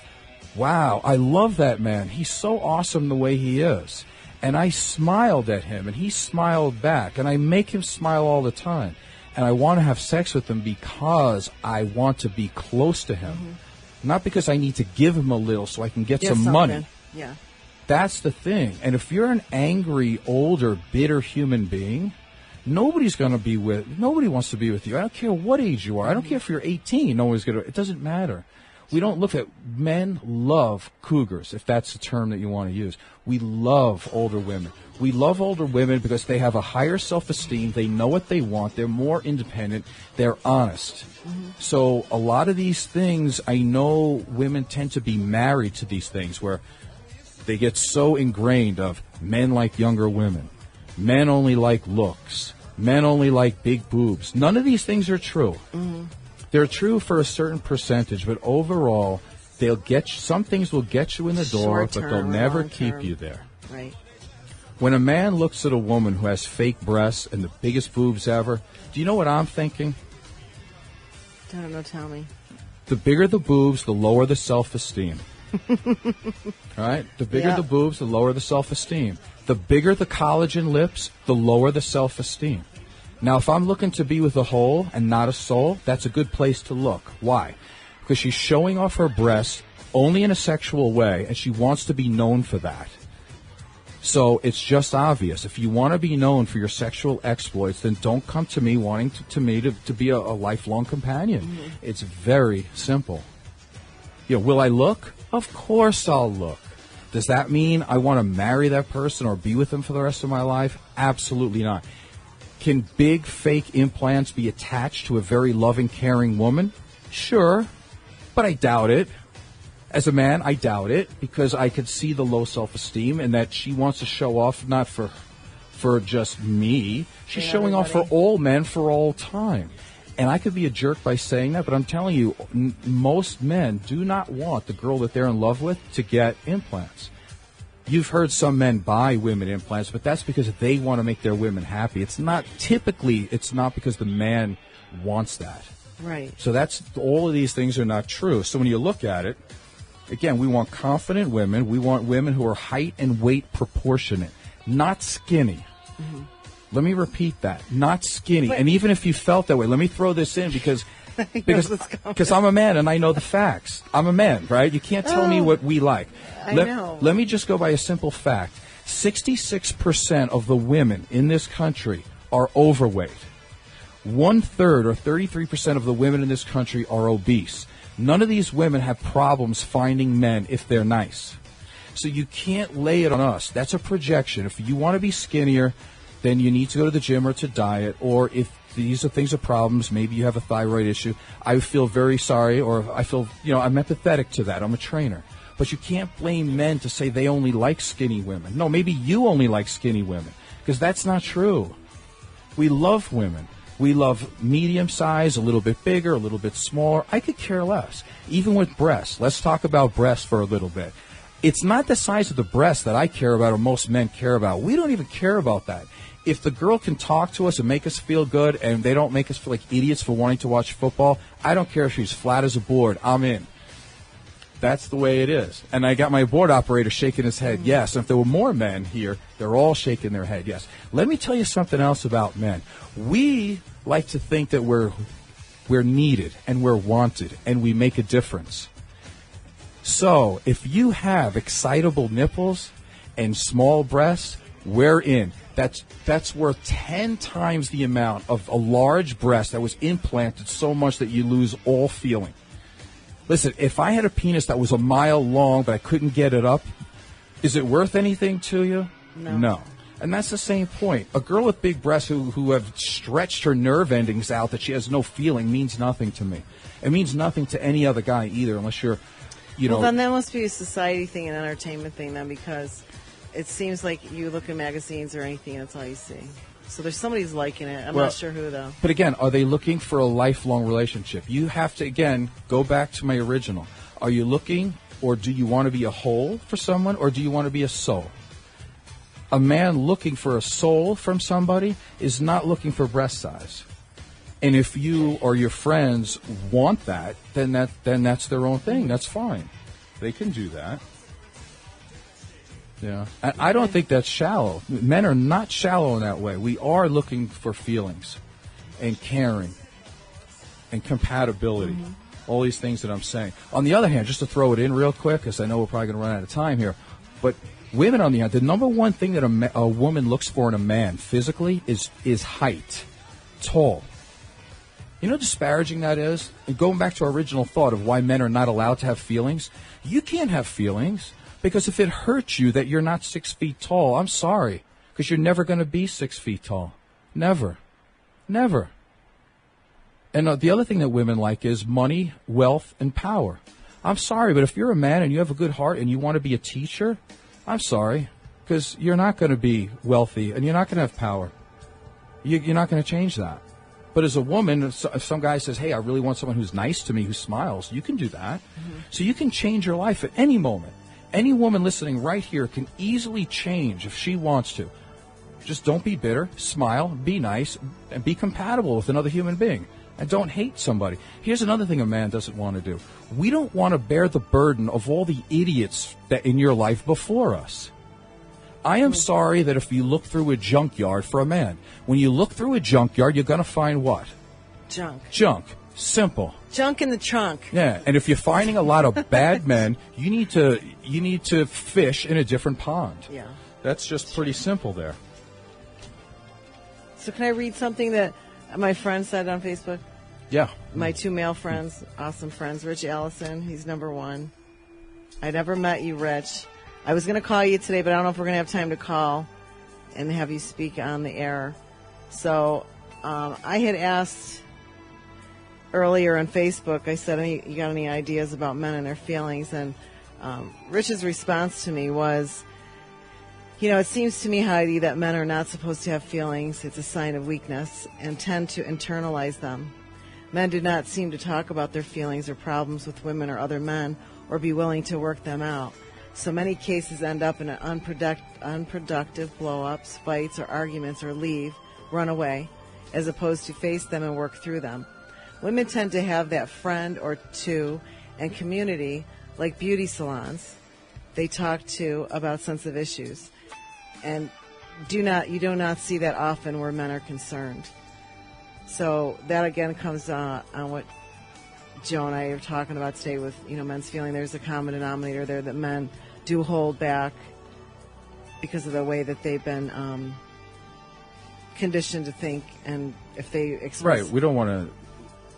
wow, I love that man. He's so awesome the way he is. And I smiled at him, and he smiled back, and I make him smile all the time. And I want to have sex with him because I want to be close to him. Not because I need to give him a little so I can get some money. Yeah. That's the thing. And if you're an angry, older, bitter human being, nobody wants to be with you. I don't care what age you are. I don't care if you're 18. It doesn't matter. We don't look at men love cougars, if that's the term that you want to use. We love older women. We love older women because they have a higher self-esteem. They know what they want. They're more independent. They're honest. So a lot of these things, I know women tend to be married to these things where they get so ingrained of men like younger women. Men only like looks. Men only like big boobs. None of these things are true. They're true for a certain percentage, but overall, some things will get you in the door, but they'll never keep you there. Right. When a man looks at a woman who has fake breasts and the biggest boobs ever, do you know what I'm thinking? I don't know, tell me. The bigger the boobs, the lower the self-esteem. All right? The bigger the boobs, the lower the self-esteem. The bigger the collagen lips, the lower the self-esteem. Now, if I'm looking to be with a whole and not a soul, that's a good place to look. Why? Because she's showing off her breasts only in a sexual way, and she wants to be known for that. So it's just obvious. If you want to be known for your sexual exploits, then don't come to me wanting to be a lifelong companion. It's very simple. Will I look? Of course I'll look. Does that mean I want to marry that person or be with them for the rest of my life? Absolutely not. Can big fake implants be attached to a very loving, caring woman? Sure, but I doubt it. As a man, I doubt it because I could see the low self-esteem and that she wants to show off not for just me. She's showing off for all men for all time. And I could be a jerk by saying that, but I'm telling you, most men do not want the girl that they're in love with to get implants. You've heard some men buy women implants, but that's because they want to make their women happy. It's not because the man wants that. Right. So all of these things are not true. So when you look at it, again, we want confident women. We want women who are height and weight proportionate, not skinny. Let me repeat that. Not skinny. And even if you felt that way, let me throw this in because I'm a man and I know the facts. I'm a man, right? You can't tell me what we like. I know. Let me just go by a simple fact. 66% of the women in this country are overweight. 1/3 or 33% of the women in this country are obese. None of these women have problems finding men if they're nice. So you can't lay it on us. That's a projection. If you want to be skinnier, then you need to go to the gym or to diet. Or if these are problems, maybe you have a thyroid issue, I feel very sorry, or I feel, I'm empathetic to that. I'm a trainer. But you can't blame men to say they only like skinny women. No, maybe you only like skinny women, because that's not true. We love women. We love medium size, a little bit bigger, a little bit smaller. I could care less. Even with breasts. Let's talk about breasts for a little bit. It's not the size of the breast that I care about or most men care about. We don't even care about that. If the girl can talk to us and make us feel good and they don't make us feel like idiots for wanting to watch football, I don't care if she's flat as a board. I'm in. That's the way it is. And I got my board operator shaking his head, yes. And if there were more men here, they're all shaking their head, yes. Let me tell you something else about men. We like to think that we're needed and we're wanted and we make a difference. So if you have excitable nipples and small breasts, we're in. That's worth 10 times the amount of a large breast that was implanted so much that you lose all feeling. Listen, if I had a penis that was a mile long but I couldn't get it up, is it worth anything to you? No. And that's the same point. A girl with big breasts who have stretched her nerve endings out that she has no feeling means nothing to me. It means nothing to any other guy either, unless you're, Well, then that must be a society thing, an entertainment thing, then, because it seems like you look in magazines or anything, that's all you see. So there's somebody's liking it. I'm not sure who, though. But again, are they looking for a lifelong relationship? You have to, again, go back to my original. Are you looking, or do you want to be a whole for someone, or do you want to be a soul? A man looking for a soul from somebody is not looking for breast size. And if you or your friends want that, then that's their own thing. That's fine. They can do that. Yeah. I don't think that's shallow. Men are not shallow in that way. We are looking for feelings and caring and compatibility. All these things that I'm saying. On the other hand, just to throw it in real quick, because I know we're probably going to run out of time here, but women, on the other hand, the number one thing that a woman looks for in a man physically is height, tall. You know how disparaging that is? And going back to our original thought of why men are not allowed to have feelings, you can't have feelings because if it hurts you that you're not 6 feet tall, I'm sorry, because you're never going to be 6 feet tall. Never. Never. And the other thing that women like is money, wealth, and power. I'm sorry, but if you're a man and you have a good heart and you want to be a teacher, I'm sorry, because you're not going to be wealthy and you're not going to have power. You're not going to change that. But as a woman, if some guy says, hey, I really want someone who's nice to me, who smiles, you can do that. So you can change your life at any moment. Any woman listening right here can easily change if she wants to. Just don't be bitter, smile, be nice, and be compatible with another human being. And don't hate somebody. Here's another thing a man doesn't want to do. We don't want to bear the burden of all the idiots that in your life before us. I am sorry that if you look through a junkyard for a man, when you look through a junkyard, you're going to find what? Junk. Junk. Simple. Junk in the trunk. Yeah, and if you're finding a lot of bad men, you need to fish in a different pond. Yeah. That's just pretty simple there. So can I read something that my friend said on Facebook? Yeah. My two male friends, awesome friends, Rich Allison, he's number one. I never met you, Rich. I was going to call you today, but I don't know if we're going to have time to call and have you speak on the air. So I had asked earlier on Facebook, I said, you got any ideas about men and their feelings? And Rich's response to me was, it seems to me, Heidi, that men are not supposed to have feelings. It's a sign of weakness and tend to internalize them. Men do not seem to talk about their feelings or problems with women or other men or be willing to work them out. So many cases end up in an unproductive blow-ups, fights, or arguments, or leave, run away, as opposed to face them and work through them. Women tend to have that friend or two and community, like beauty salons, they talk to about sensitive issues. And you do not see that often where men are concerned. So that, again, comes on what Joe and I are talking about today with, men's feeling. There's a common denominator there that men do hold back because of the way that they've been conditioned to think, and if they express... Right, we don't want to...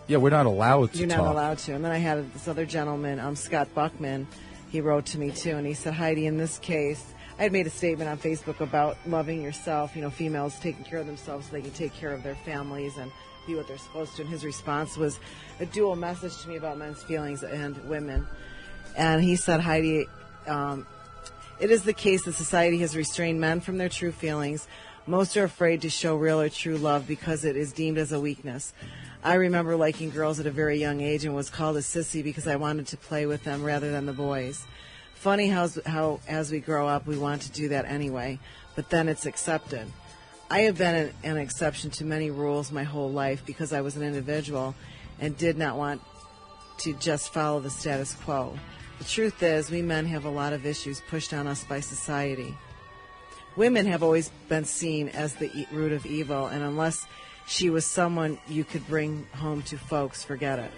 Yeah, we're not allowed to You're talk. not allowed to. And then I had this other gentleman, Scott Buckman, he wrote to me too, and he said, Heidi, in this case, I had made a statement on Facebook about loving yourself, females taking care of themselves so they can take care of their families and be what they're supposed to. And his response was a dual message to me about men's feelings and women. And he said, Heidi, it is the case that society has restrained men from their true feelings. Most are afraid to show real or true love because it is deemed as a weakness. I remember liking girls at a very young age and was called a sissy because I wanted to play with them rather than the boys. Funny how as we grow up, we want to do that anyway, but then it's accepted. I have been an exception to many rules my whole life because I was an individual and did not want to just follow the status quo. The truth is, we men have a lot of issues pushed on us by society. Women have always been seen as the root of evil, and unless she was someone you could bring home to folks, forget it.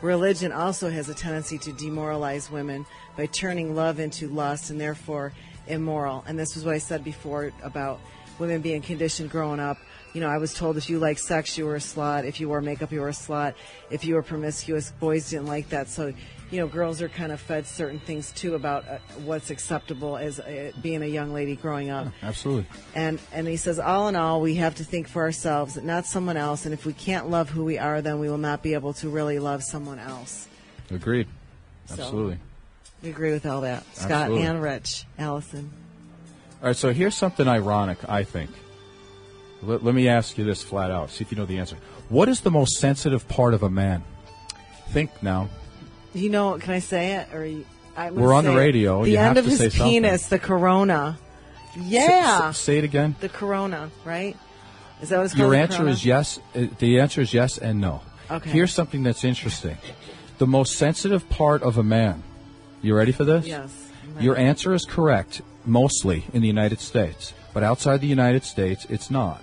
religion also has a tendency to demoralize women by turning love into lust and therefore immoral. And this was what I said before about women being conditioned growing up. You know, I was told if you like sex, you were a slut. If you wore makeup, you were a slut. If you were promiscuous, boys didn't like that. So, you know, girls are kind of fed certain things, too, about what's acceptable as being a young lady growing up. Yeah, absolutely. And he says, all in all, we have to think for ourselves, not someone else. And if we can't love who we are, then we will not be able to really love someone else. Agreed. So, Absolutely. we agree with all that. Scott Absolutely. and Rich. Allison. All right, so here's something ironic, I think. Let me ask you this flat out, see if you know the answer. What is the most sensitive part of a man? Think now. You know, can I say it? Or we're on the radio. The you end have of to his say penis, something. the corona. Yeah. Say it again. The corona, right? Is that what it's called? Your the answer corona? is yes. The answer is yes and no. Okay. Here's something that's interesting. The most sensitive part of a man. You ready for this? Yes. Your answer is correct, mostly in the United States. But outside the United States, it's not.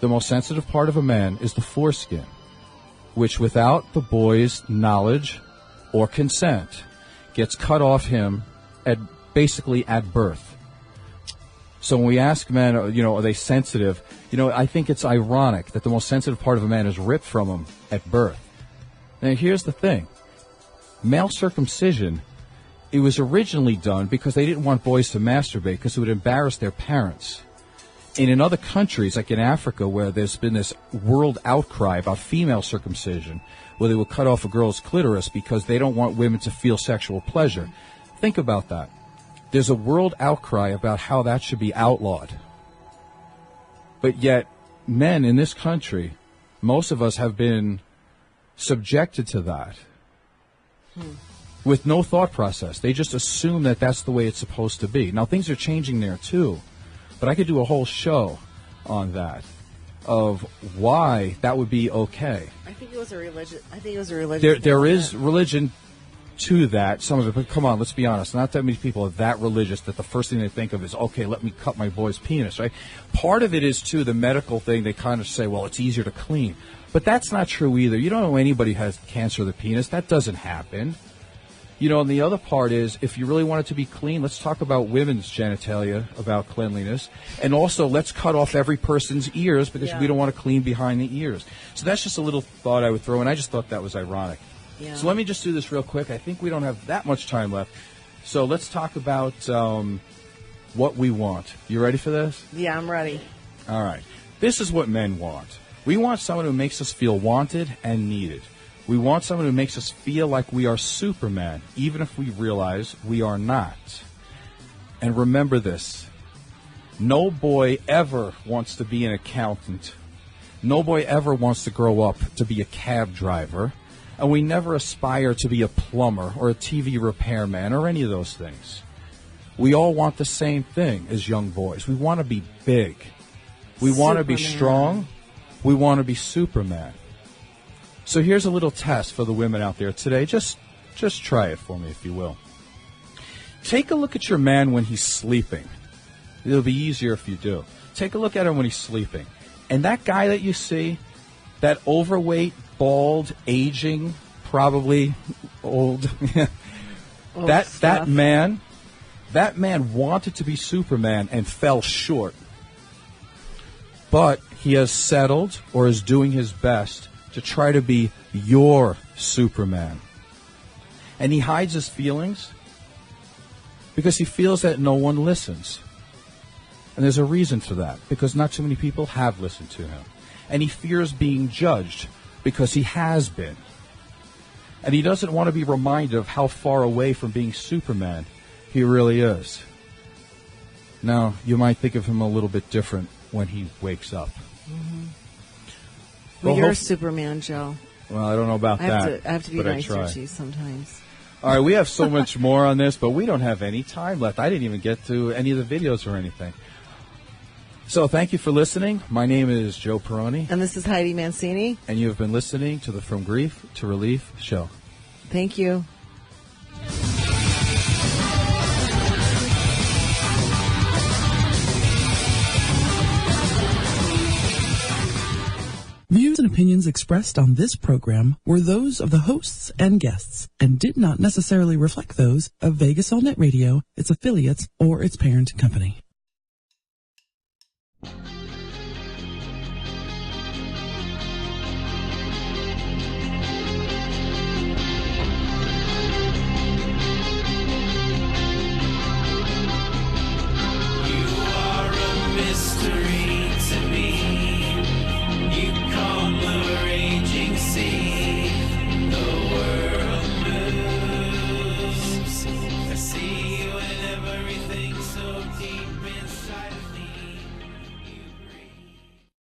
The most sensitive part of a man is the foreskin, which without the boy's knowledge or consent gets cut off him basically at birth. So when we ask men, are they sensitive? I think it's ironic that the most sensitive part of a man is ripped from him at birth. Now here's the thing. Male circumcision, it was originally done because they didn't want boys to masturbate because it would embarrass their parents. And in other countries, like in Africa, where there's been this world outcry about female circumcision, where they will cut off a girl's clitoris because they don't want women to feel sexual pleasure. Think about that. There's a world outcry about how that should be outlawed. But yet, men in this country, most of us have been subjected to that with no thought process. They just assume that that's the way it's supposed to be. Now, things are changing there, too. But I could do a whole show on that, of why that would be okay. I think it was a religion. There is religion to that, some of it, but come on, let's be honest. Not that many people are that religious that the first thing they think of is, okay, let me cut my boy's penis, right? Part of it is, too, the medical thing. They kind of say, well, it's easier to clean. But that's not true either. You don't know anybody has cancer of the penis. That doesn't happen. And the other part is, if you really want it to be clean, let's talk about women's genitalia, about cleanliness. And also, let's cut off every person's ears because we don't want to clean behind the ears. So that's just a little thought I would throw in. I just thought that was ironic. Yeah. So let me just do this real quick. I think we don't have that much time left. So let's talk about what we want. You ready for this? Yeah, I'm ready. All right. This is what men want. We want someone who makes us feel wanted and needed. We want someone who makes us feel like we are Superman, even if we realize we are not. And remember this. No boy ever wants to be an accountant. No boy ever wants to grow up to be a cab driver. And we never aspire to be a plumber or a TV repairman or any of those things. We all want the same thing as young boys. We want to be big. We want to be strong. We want to be Superman. So here's a little test for the women out there today. Just try it for me, if you will. Take a look at your man when he's sleeping. It'll be easier if you do. Take a look at him when he's sleeping. And that guy that you see, that overweight, bald, aging, probably old, that man wanted to be Superman and fell short. But he has settled or is doing his best to try to be your Superman. And he hides his feelings because he feels that no one listens. And there's a reason for that, because not too many people have listened to him. And he fears being judged because he has been. And he doesn't want to be reminded of how far away from being Superman he really is. Now, you might think of him a little bit different when he wakes up. Mm-hmm. Well, you're Superman, Joe. Well, I don't know about that. I have to be nicer to you sometimes. All right, we have so much more on this, but we don't have any time left. I didn't even get to any of the videos or anything. So thank you for listening. My name is Joe Peroni. And this is Heidi Mancini. And you have been listening to the From Grief to Relief show. Thank you. Views and opinions expressed on this program were those of the hosts and guests and did not necessarily reflect those of Vegas All Net Radio, its affiliates, or its parent company.